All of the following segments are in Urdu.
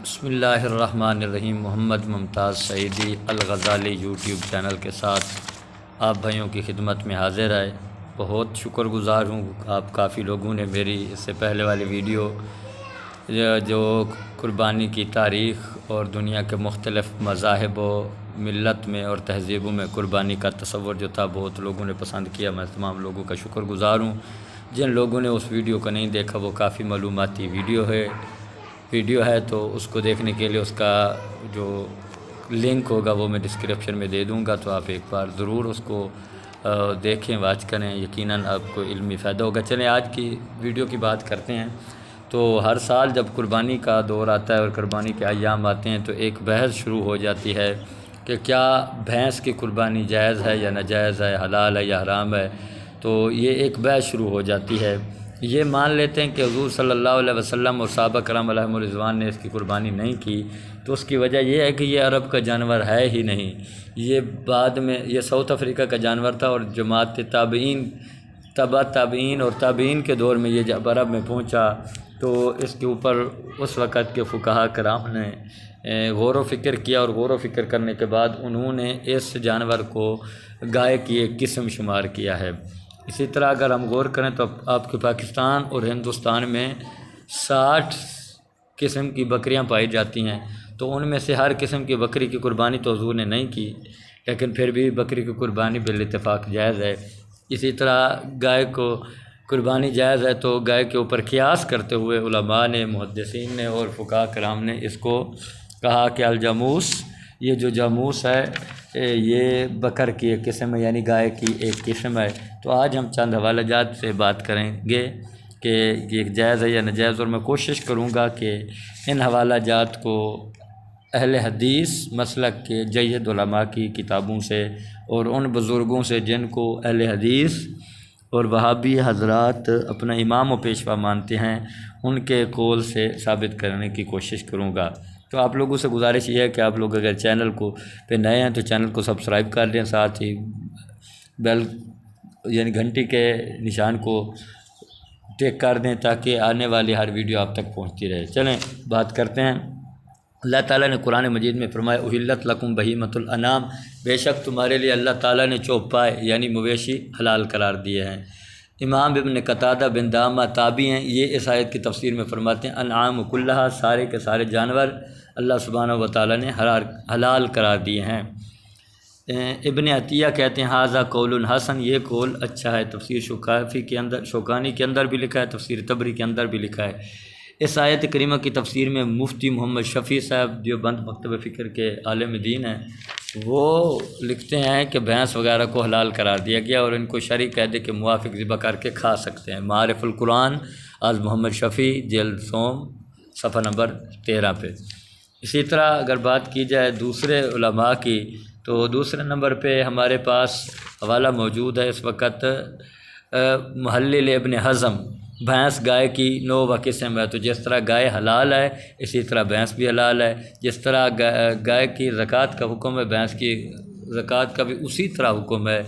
بسم اللہ الرحمن الرحیم۔ محمد ممتاز سعیدی الغزالی یوٹیوب چینل کے ساتھ آپ بھائیوں کی خدمت میں حاضر ہے۔ بہت شکر گزار ہوں، آپ کافی لوگوں نے میری اس سے پہلے والی ویڈیو جو قربانی کی تاریخ اور دنیا کے مختلف مذاہب و ملت میں اور تہذیبوں میں قربانی کا تصور جو تھا بہت لوگوں نے پسند کیا۔ میں تمام لوگوں کا شکر گزار ہوں۔ جن لوگوں نے اس ویڈیو کو نہیں دیکھا وہ کافی معلوماتی ویڈیو ہے تو اس کو دیکھنے کے لیے اس کا جو لنک ہوگا وہ میں ڈسکرپشن میں دے دوں گا، تو آپ ایک بار ضرور اس کو دیکھیں، واچ کریں، یقیناً آپ کو علمی فائدہ ہوگا۔ چلیں آج کی ویڈیو کی بات کرتے ہیں۔ تو ہر سال جب قربانی کا دور آتا ہے اور قربانی کے ایام آتے ہیں تو ایک بحث شروع ہو جاتی ہے کہ کیا بھینس کی قربانی جائز ہے یا ناجائز ہے، حلال ہے یا حرام ہے۔ تو یہ ایک بحث شروع ہو جاتی ہے۔ یہ مان لیتے ہیں کہ حضور صلی اللہ علیہ وسلم اور صحابہ کرام علیہم الرضوان نے اس کی قربانی نہیں کی، تو اس کی وجہ یہ ہے کہ یہ عرب کا جانور ہے ہی نہیں۔ یہ بعد میں یہ ساؤتھ افریقہ کا جانور تھا، اور جماعت تابعین اور تابعین کے دور میں یہ جب عرب میں پہنچا تو اس کے اوپر اس وقت کے فقہاء کرام نے غور و فکر کیا، اور غور و فکر کرنے کے بعد انہوں نے اس جانور کو گائے کی ایک قسم شمار کیا ہے۔ اسی طرح اگر ہم غور کریں تو آپ کے پاکستان اور ہندوستان میں 60 قسم کی بکریاں پائی جاتی ہیں، تو ان میں سے ہر قسم کی بکری کی قربانی تو حضور نے نہیں کی، لیکن پھر بھی بکری کی قربانی بالاتفاق جائز ہے۔ اسی طرح گائے کو قربانی جائز ہے، تو گائے کے اوپر قیاس کرتے ہوئے علماء نے، محدثین نے اور فقہاء کرام نے اس کو کہا کہ الجاموس، یہ جو جاموس ہے یہ بکر کی ایک قسم ہے، یعنی گائے کی ایک قسم ہے۔ تو آج ہم چند حوالہ جات سے بات کریں گے کہ یہ جائز ہے یا ناجائز، اور میں کوشش کروں گا کہ ان حوالہ جات کو اہل حدیث مسلک کے جید علماء کی کتابوں سے اور ان بزرگوں سے جن کو اہل حدیث اور وہابی حضرات اپنا امام و پیشوا مانتے ہیں ان کے قول سے ثابت کرنے کی کوشش کروں گا۔ تو آپ لوگوں سے گزارش یہ ہے کہ آپ لوگ اگر چینل کو پہ نئے ہیں تو چینل کو سبسکرائب کر لیں، ساتھ ہی بیل یعنی گھنٹی کے نشان کو ٹیک کر دیں تاکہ آنے والی ہر ویڈیو آپ تک پہنچتی رہے۔ چلیں بات کرتے ہیں۔ اللہ تعالیٰ نے قرآن مجید میں فرمایا احلت لکم بہیمۃ الانعام، بے شک تمہارے لیے اللہ تعالیٰ نے چوپائے یعنی مویشی حلال قرار دیے ہیں۔ امام ابن قتادہ بن دامہ تابعی ہیں، یہ اس آیت کی تفسیر میں فرماتے ہیں انعام کلھا، سارے کے سارے جانور اللہ سبحانہ و تعالیٰ نے حلال قرار دیے ہیں۔ ابن عطیہ کہتے ہیں ھذا قول حسن، یہ قول اچھا ہے۔ تفسیر شوکانی کے اندر بھی لکھا ہے، تفسیر طبری کے اندر بھی لکھا ہے۔ اس آیت کریمہ کی تفسیر میں مفتی محمد شفیع صاحب دیوبند مکتبہ فکر کے عالم دین ہیں، وہ لکھتے ہیں کہ بھینس وغیرہ کو حلال قرار دیا گیا اور ان کو شرعی قاعدے کے موافق ذبح کر کے کھا سکتے ہیں۔ معارف القرآن از محمد شفیع جلد سوم صفحہ نمبر 13 پہ۔ اسی طرح اگر بات کی جائے دوسرے علماء کی تو دوسرے نمبر پہ ہمارے پاس حوالہ موجود ہے اس وقت محلل ابن حزم، بھینس گائے کی نوع و قسم ہے، تو جس طرح گائے حلال ہے اسی طرح بھینس بھی حلال ہے۔ جس طرح گائے کی زکوٰۃ کا حکم ہے بھینس کی زکوٰۃ کا بھی اسی طرح حکم ہے۔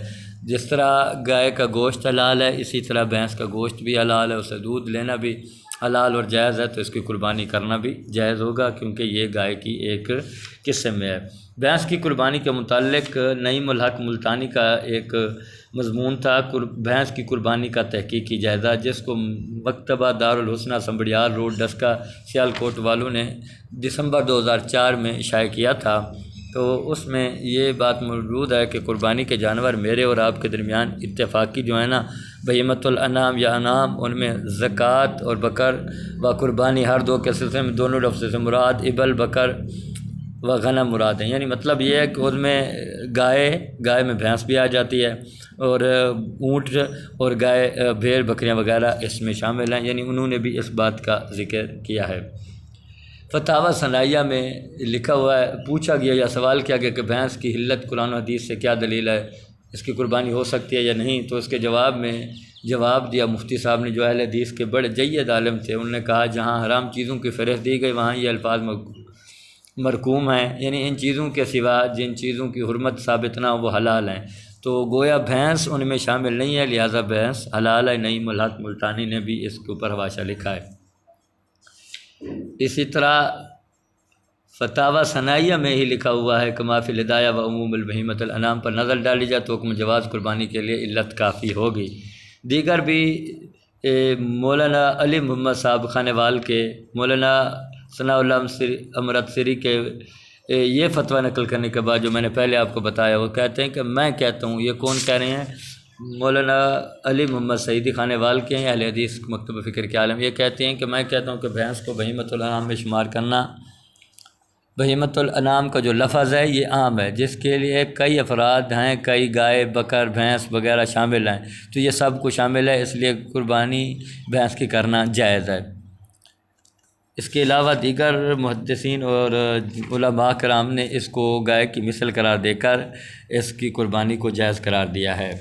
جس طرح گائے کا گوشت حلال ہے اسی طرح بھینس کا گوشت بھی حلال ہے، اسے دودھ لینا بھی حلال اور جائز ہے، تو اس کی قربانی کرنا بھی جائز ہوگا کیونکہ یہ گائے کی ایک قسم میں ہے۔ بھینس کی قربانی کے متعلق نعیم الحق ملتانی کا ایک مضمون تھا، بھینس کی قربانی کا تحقیقی جائزہ، جس کو مکتبہ دارالحسنہ سنبڑیال روڈ ڈسکا سیالکوٹ والوں نے دسمبر 2004 میں شائع کیا تھا۔ تو اس میں یہ بات موجود ہے کہ قربانی کے جانور میرے اور آپ کے درمیان اتفاقی جو ہے نا بہیمۃ الانعام یا انعام، ان میں زکوٰۃ اور بکر و قربانی ہر دو کے سلسلے میں دونوں لفظ سے مراد ابل بکر و غنم مراد ہیں، یعنی مطلب یہ ہے کہ اس میں گائے میں بھینس بھی آ جاتی ہے، اور اونٹ اور گائے بھیڑ بکریاں وغیرہ اس میں شامل ہیں، یعنی انہوں نے بھی اس بات کا ذکر کیا ہے۔ فتاوی ثنائیہ میں لکھا ہوا ہے، پوچھا گیا یا سوال کیا گیا کہ بھینس کی حلت قرآن و حدیث سے کیا دلیل ہے، اس کی قربانی ہو سکتی ہے یا نہیں، تو اس کے جواب میں جواب دیا مفتی صاحب نے جو اہل حدیث کے بڑے جید عالم تھے۔ انہوں نے کہا جہاں حرام چیزوں کی فہرست دی گئی وہاں یہ الفاظ مرقوم ہیں، یعنی ان چیزوں کے سوا جن چیزوں کی حرمت ثابت نہ ہو وہ حلال ہیں، تو گویا بھینس ان میں شامل نہیں ہے، لہٰذا بھینس حلال ہے۔ نعیم الحق ملتانی نے بھی اس کے اوپر حواشہ لکھا ہے۔ اسی طرح فتاوی ثنائیہ میں ہی لکھا ہوا ہے کہ ما فی الہدایہ و عموم البہیمۃ الانعام پر نظر ڈالی جائے تو حکم جواز قربانی کے لیے علت کافی ہوگی۔ دیگر بھی مولانا علی محمد صاحب خانوال کے، مولانا ثناء اللہ امرت سری کے یہ فتویٰ نقل کرنے کے بعد جو میں نے پہلے آپ کو بتایا، وہ کہتے ہیں کہ میں کہتا ہوں، یہ کون کہہ رہے ہیں؟ مولانا علی محمد سعیدی خانوال کے ہیں، اہل حدیث مکتب فکر کے عالم، یہ کہتے ہیں کہ میں کہتا ہوں کہ بھینس کو بہیمۃ الانعام میں شمار کرنا، بہیمۃ الانعام کا جو لفظ ہے یہ عام ہے، جس کے لیے کئی افراد ہیں، کئی گائے، بکر، بھینس وغیرہ شامل ہیں، تو یہ سب کو شامل ہے، اس لیے قربانی بھینس کی کرنا جائز ہے۔ اس کے علاوہ دیگر محدثین اور علماء کرام نے اس کو گائے کی مثل قرار دے کر اس کی قربانی کو جائز قرار دیا ہے۔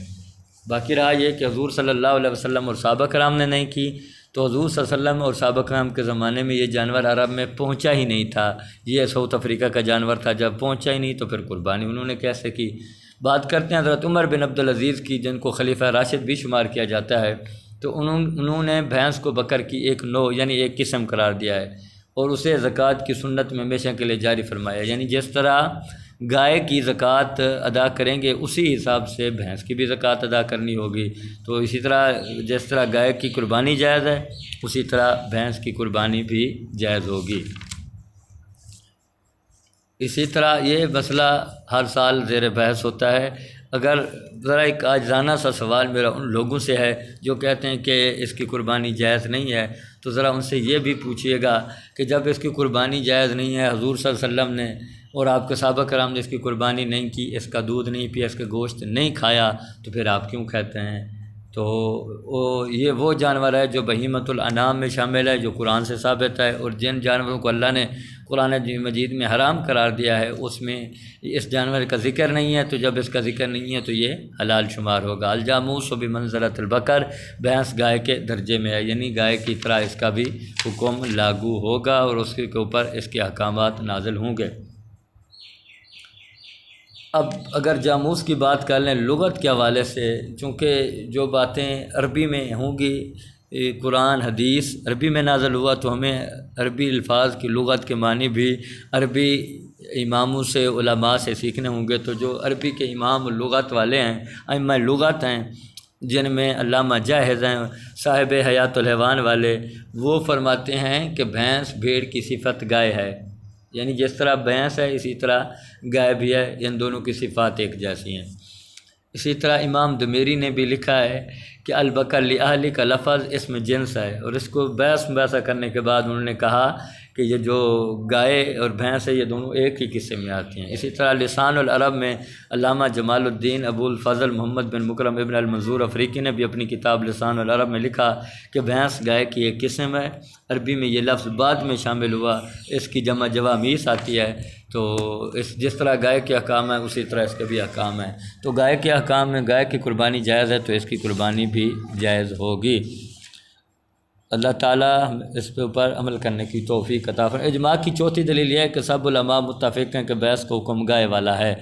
باقی رہا یہ کہ حضور صلی اللہ علیہ وسلم اور صحابہ کرام نے نہیں کی، تو حضور صلی اللہ علیہ وسلم اور صحابہ کرام کے زمانے میں یہ جانور عرب میں پہنچا ہی نہیں تھا، یہ ساؤتھ افریقہ کا جانور تھا، جب پہنچا ہی نہیں تو پھر قربانی انہوں نے کیسے کی؟ بات کرتے ہیں حضرت عمر بن عبدالعزیز کی، جن کو خلیفہ راشد بھی شمار کیا جاتا ہے، تو انہوں نے بھینس کو بکر کی ایک نوع یعنی ایک قسم قرار دیا ہے، اور اسے زکوٰۃ کی سنت میں ہمیشہ کے لیے جاری فرمایا، یعنی جس طرح گائے کی زکوٰۃ ادا کریں گے اسی حساب سے بھینس کی بھی زکوٰۃ ادا کرنی ہوگی، تو اسی طرح جس طرح گائے کی قربانی جائز ہے اسی طرح بھینس کی قربانی بھی جائز ہوگی۔ اسی طرح یہ مسئلہ ہر سال زیر بحث ہوتا ہے۔ اگر ذرا ایک عاجزانہ سا سوال میرا ان لوگوں سے ہے جو کہتے ہیں کہ اس کی قربانی جائز نہیں ہے، تو ذرا ان سے یہ بھی پوچھیے گا کہ جب اس کی قربانی جائز نہیں ہے، حضور صلی اللہ علیہ وسلم نے اور آپ کے صحابہ کرام نے اس کی قربانی نہیں کی، اس کا دودھ نہیں پیا، اس کا گوشت نہیں کھایا، تو پھر آپ کیوں کہتے ہیں؟ تو یہ وہ جانور ہے جو بہیمۃ الانعام میں شامل ہے، جو قرآن سے ثابت ہے، اور جن جانوروں کو اللہ نے قرآن مجید میں حرام قرار دیا ہے اس میں اس جانور کا ذکر نہیں ہے، تو جب اس کا ذکر نہیں ہے تو یہ حلال شمار ہوگا۔ الجاموس بمنزلۃ البقر، بھینس گائے کے درجے میں ہے، یعنی گائے کی طرح اس کا بھی حکم لاگو ہوگا اور اس کے اوپر اس کے احکامات نازل ہوں گے۔ اب اگر جاموس کی بات کر لیں لغت کے حوالے سے، چونکہ جو باتیں عربی میں ہوں گی، قرآن حدیث عربی میں نازل ہوا، تو ہمیں عربی الفاظ کی لغت کے معنی بھی عربی اماموں سے، علماء سے سیکھنے ہوں گے۔ تو جو عربی کے امام لغت والے ہیں، ائمہ لغت ہیں، جن میں علامہ جاہز ہیں، صاحب حیات الحیوان والے، وہ فرماتے ہیں کہ بھینس بھیڑ کی صفت گائے ہے، یعنی جس طرح بھینس ہے اسی طرح گائے بھی ہے، ان دونوں کی صفات ایک جیسی ہیں۔ اسی طرح امام دمیری نے بھی لکھا ہے کہ البقر لأہلی کا لفظ اسم جنس ہے، اور اس کو بحث مباحثہ کرنے کے بعد انہوں نے کہا کہ یہ جو گائے اور بھینس ہے یہ دونوں ایک ہی قصے میں آتی ہیں۔ اسی طرح لسان العرب میں علامہ جمال الدین ابو الفضل محمد بن مکرم ابن المنظور افریقی نے بھی اپنی کتاب لسان العرب میں لکھا کہ بھینس گائے کی ایک قسم ہے، عربی میں یہ لفظ بعد میں شامل ہوا، اس کی جمع جوامیس آتی ہے، تو جس طرح گائے کے احکام ہیں اسی طرح اس کے بھی احکام ہیں، تو گائے کے احکام میں گائے کی قربانی جائز ہے تو اس کی قربانی بھی جائز ہوگی۔ اللہ تعالیٰ اس کے اوپر عمل کرنے کی توفیق عطا فرمائے۔ اجماع کی چوتھی دلیل یہ ہے کہ سب علماء متفق ہیں کہ بھینس کو حکم گائے والا ہے۔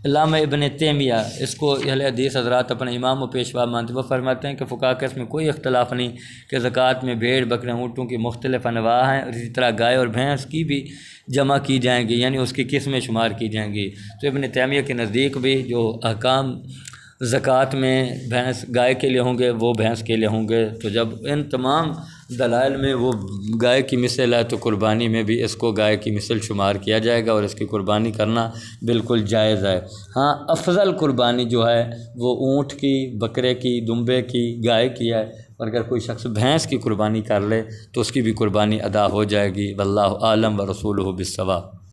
علامہ ابن تیمیہ اس کو اہل حدیث حضرات اپنے امام و پیشوا مانتے، وہ فرماتے ہیں کہ فقہا کے اس میں کوئی اختلاف نہیں کہ زکوٰۃ میں بھیڑ، بکرے، اونٹوں کی مختلف انواع ہیں، اور اسی طرح گائے اور بھینس کی بھی جمع کی جائیں گی، یعنی اس کی قسمیں شمار کی جائیں گی۔ تو ابن تیمیہ کے نزدیک بھی جو احکام زکوٰۃ میں بھینس گائے کے لیے ہوں گے وہ بھینس کے لیے ہوں گے، تو جب ان تمام دلائل میں وہ گائے کی مثل ہے تو قربانی میں بھی اس کو گائے کی مثل شمار کیا جائے گا اور اس کی قربانی کرنا بالکل جائز ہے۔ ہاں، افضل قربانی جو ہے وہ اونٹ کی، بکرے کی، دمبے کی، گائے کی ہے، اور اگر کوئی شخص بھینس کی قربانی کر لے تو اس کی بھی قربانی ادا ہو جائے گی۔ واللہ اعلم ورسولہ بالصواب۔